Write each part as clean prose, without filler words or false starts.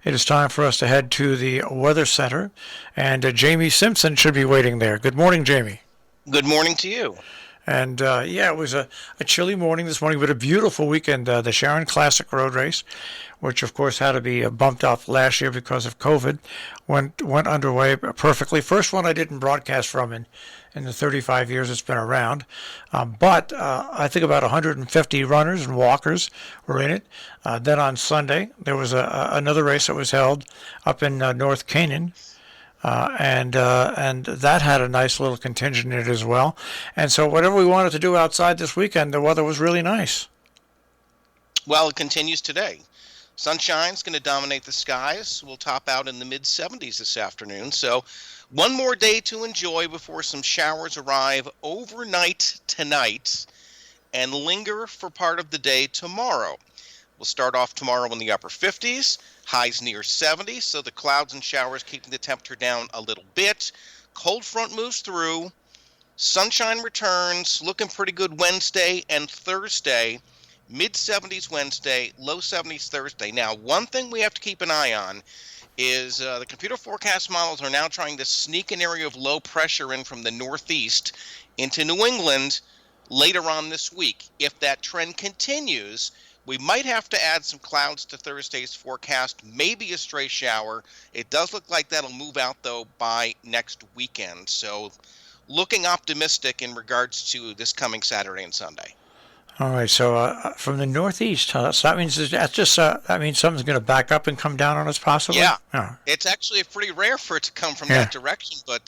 It is time for us to head to the Weather Center, and Jamie Simpson should be waiting there. Good morning, Jamie. Good morning to you. And yeah, it was a chilly morning this morning, but a beautiful weekend. The Sharon Classic Road Race, which of course had to be bumped off last year because of COVID, went underway perfectly. First one I didn't broadcast from in the 35 years it's been around, but I think about 150 runners and walkers were in it. Then on Sunday there was another race that was held up in North Canaan, and that had a nice little contingent in it as well. And so whatever we wanted to do outside this weekend, the weather was really nice. Well, it continues today. Sunshine's going to dominate the skies. We'll top out in the mid-70s this afternoon. So one more day to enjoy before some showers arrive overnight tonight and linger for part of the day tomorrow. We'll start off tomorrow in the upper 50s, highs near 70, so the clouds and showers keeping the temperature down a little bit. Cold front moves through, sunshine returns, looking pretty good Wednesday and Thursday. Mid-70s Wednesday, low 70s Thursday. Now, one thing we have to keep an eye on is the computer forecast models are now trying to sneak an area of low pressure in from the northeast into New England later on this week. If that trend continues, we might have to add some clouds to Thursday's forecast, maybe a stray shower. It does look like that'll move out, though, by next weekend. So looking optimistic in regards to this coming Saturday and Sunday. All right, so from the northeast, so that means that means something's going to back up and come down on us, possibly. Yeah, Oh. it's actually pretty rare for it to come from Yeah. that direction, but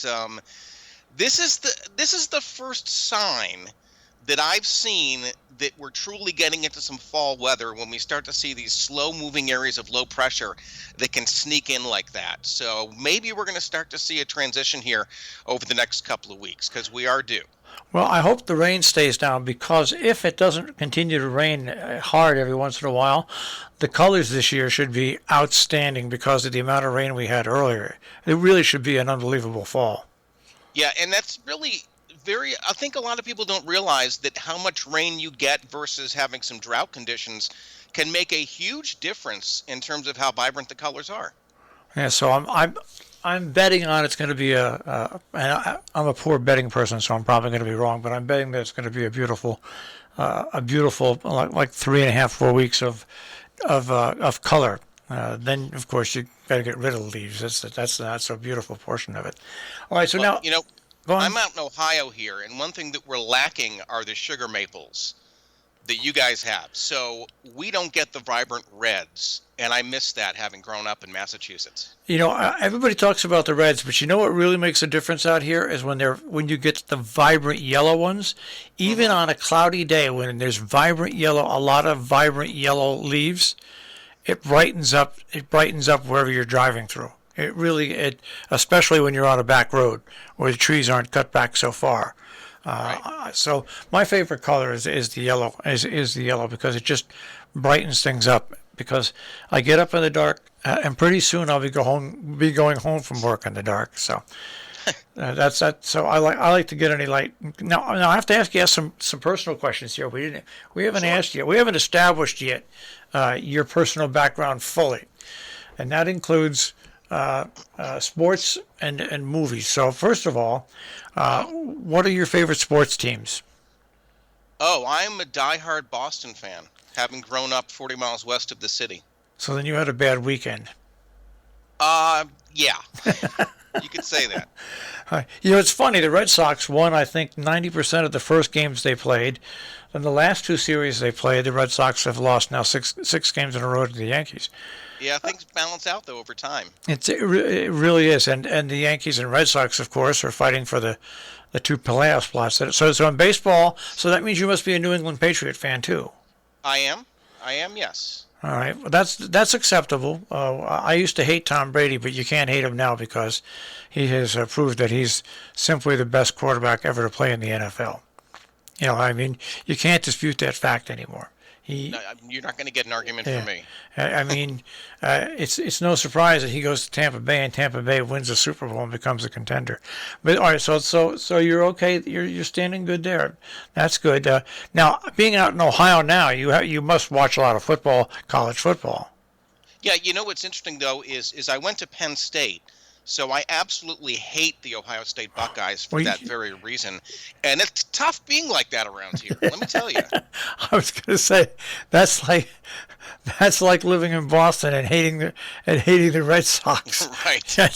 this is the first sign that I've seen that we're truly getting into some fall weather when we start to see these slow-moving areas of low pressure that can sneak in like that. So maybe we're going to start to see a transition here over the next couple of weeks because we are due. Well, I hope the rain stays down because if it doesn't continue to rain hard every once in a while, the colors this year should be outstanding because of the amount of rain we had earlier. It really should be an unbelievable fall. Yeah, and that's really I think a lot of people don't realize that how much rain you get versus having some drought conditions can make a huge difference in terms of how vibrant the colors are. Yeah, so I'm betting on it's going to be I'm a poor betting person, so I'm probably going to be wrong, but I'm betting that it's going to be a beautiful like 3.5, 4 weeks of color. Then of course you got to get rid of the leaves. That's the not so beautiful portion of it. All right, so Well, now go on. I'm out in Ohio here, and one thing that we're lacking are the sugar maples that you guys have. So we don't get the vibrant reds, and I miss that having grown up in Massachusetts. Everybody talks about the reds, but you know what really makes a difference out here is when you get the vibrant yellow ones. Even on a cloudy day, when there's vibrant yellow, a lot of vibrant yellow leaves, it brightens up. It brightens up wherever you're driving through. Especially when you're on a back road where the trees aren't cut back so far. Right. So my favorite color is the yellow. Is the yellow because it just brightens things up. Because I get up in the dark, and pretty soon I'll be going home from work in the dark. So that's that. So I like to get any light. Now I have to ask you some personal questions here. We haven't Sure. asked yet. We haven't established yet your personal background fully, and that includes sports and movies. So first of all, what are your favorite sports teams? Oh, I'm a diehard Boston fan, having grown up 40 miles west of the city. So then you had a bad weekend. Yeah, you could say that. It's funny. The Red Sox won, I think, 90% of the first games they played. In the last two series they played, the Red Sox have lost now six games in a row to the Yankees. Yeah, things balance out, though, over time. It really is. And the Yankees and Red Sox, of course, are fighting for the two playoff spots. So in baseball, so that means you must be a New England Patriot fan, too. I am, yes. All right, well, that's acceptable. I used to hate Tom Brady, but you can't hate him now because he has proved that he's simply the best quarterback ever to play in the NFL. I mean, you can't dispute that fact anymore. No, you're not going to get an argument Yeah. from me. I mean, it's no surprise that he goes to Tampa Bay and Tampa Bay wins the Super Bowl and becomes a contender. But all right, so you're okay. You're standing good there. That's good. Now, being out in Ohio now, you must watch a lot of football, college football. Yeah, you know what's interesting though is I went to Penn State, so I absolutely hate the Ohio State Buckeyes for Well, that very reason, and it's tough being like that around here. Let me tell you. I was going to say that's like that's like living in Boston and hating the Red Sox. Right. Yeah,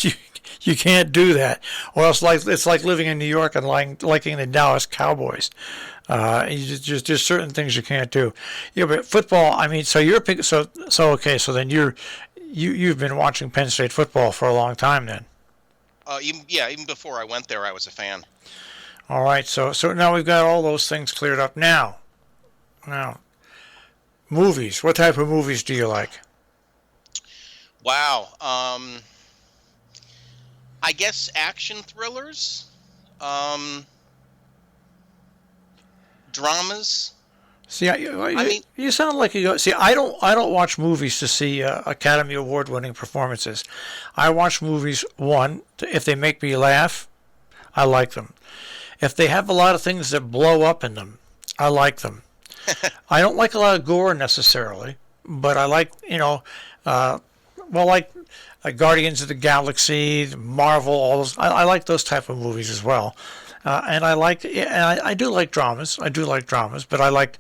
you can't do that. Or else it's like living in New York and liking the Dallas Cowboys. Just certain things you can't do. Yeah, but football. I mean, so you're okay. So then you've been watching Penn State football for a long time then. Even before I went there, I was a fan. All right. So now we've got all those things cleared up. Now, movies. What type of movies do you like? Wow. I guess action thrillers, dramas. See, you sound like you go. See, I don't watch movies to see Academy Award-winning performances. I watch movies if they make me laugh, I like them. If they have a lot of things that blow up in them, I like them. I don't like a lot of gore necessarily, but I like Guardians of the Galaxy, Marvel, all those. I like those type of movies as well. And I do like dramas. I do like dramas, but I like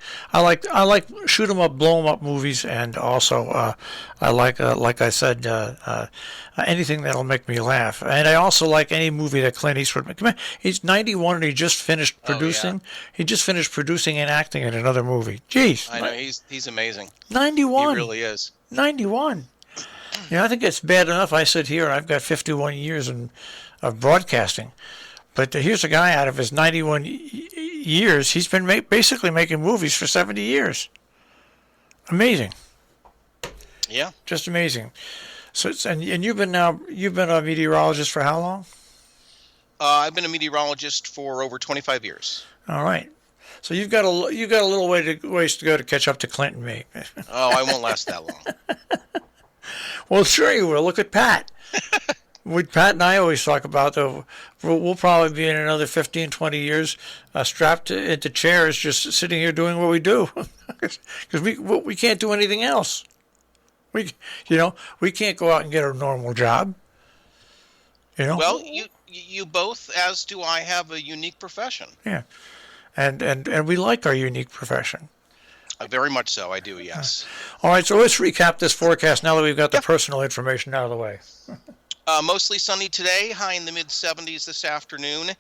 shoot 'em up, blow 'em up movies, and also I like I said, anything that'll make me laugh. And I also like any movie that Clint Eastwood. Come on, he's 91 and he just finished producing. Oh, yeah. He just finished producing and acting in another movie. Jeez, I know he's amazing. 91. He really is. 91. Yeah, I think it's bad enough. I sit here. I've got 51 years of broadcasting. But here's a guy out of his 91 years. He's been basically making movies for 70 years. Amazing. Yeah. Just amazing. So and you've been a meteorologist for how long? I've been a meteorologist for over 25 years. All right. So you've got a little ways to go to catch up to Clint and me. Oh, I won't last that long. Well, sure you will. Look at Pat. Pat and I always talk about we'll probably be in another 15, 20 years strapped into chairs just sitting here doing what we do because we can't do anything else. We can't go out and get a normal job. Well, you both, as do I, have a unique profession. Yeah, and we like our unique profession. Very much so, I do, yes. All right, so let's recap this forecast now that we've got the personal information out of the way. Mostly sunny today, high in the mid-70s this afternoon.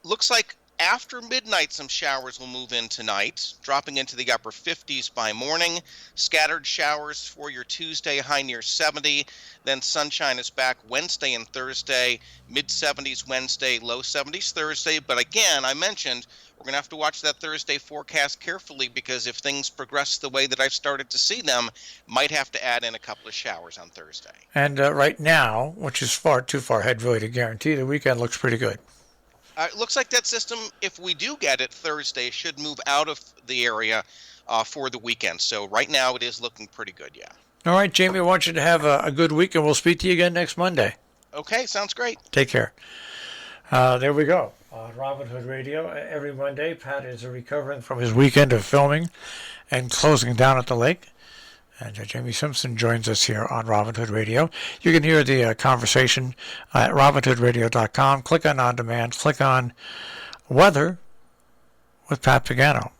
Looks like after midnight some showers will move in tonight, dropping into the upper 50s by morning. Scattered showers for your Tuesday, high near 70. Then sunshine is back Wednesday and Thursday, mid-70s Wednesday, low 70s Thursday. But again, I mentioned we're going to have to watch that Thursday forecast carefully because if things progress the way that I've started to see them, might have to add in a couple of showers on Thursday. And right now, which is far too far ahead really to guarantee, the weekend looks pretty good. It looks like that system, if we do get it Thursday, should move out of the area for the weekend. So right now it is looking pretty good, yeah. All right, Jamie, I want you to have a good week, and we'll speak to you again next Monday. Okay, sounds great. Take care. There we go. On Robin Hood Radio, every Monday, Pat is recovering from his weekend of filming and closing down at the lake. And Jamie Simpson joins us here on Robin Hood Radio. You can hear the conversation at robinhoodradio.com. Click on demand. Click on Weather with Pat Pagano.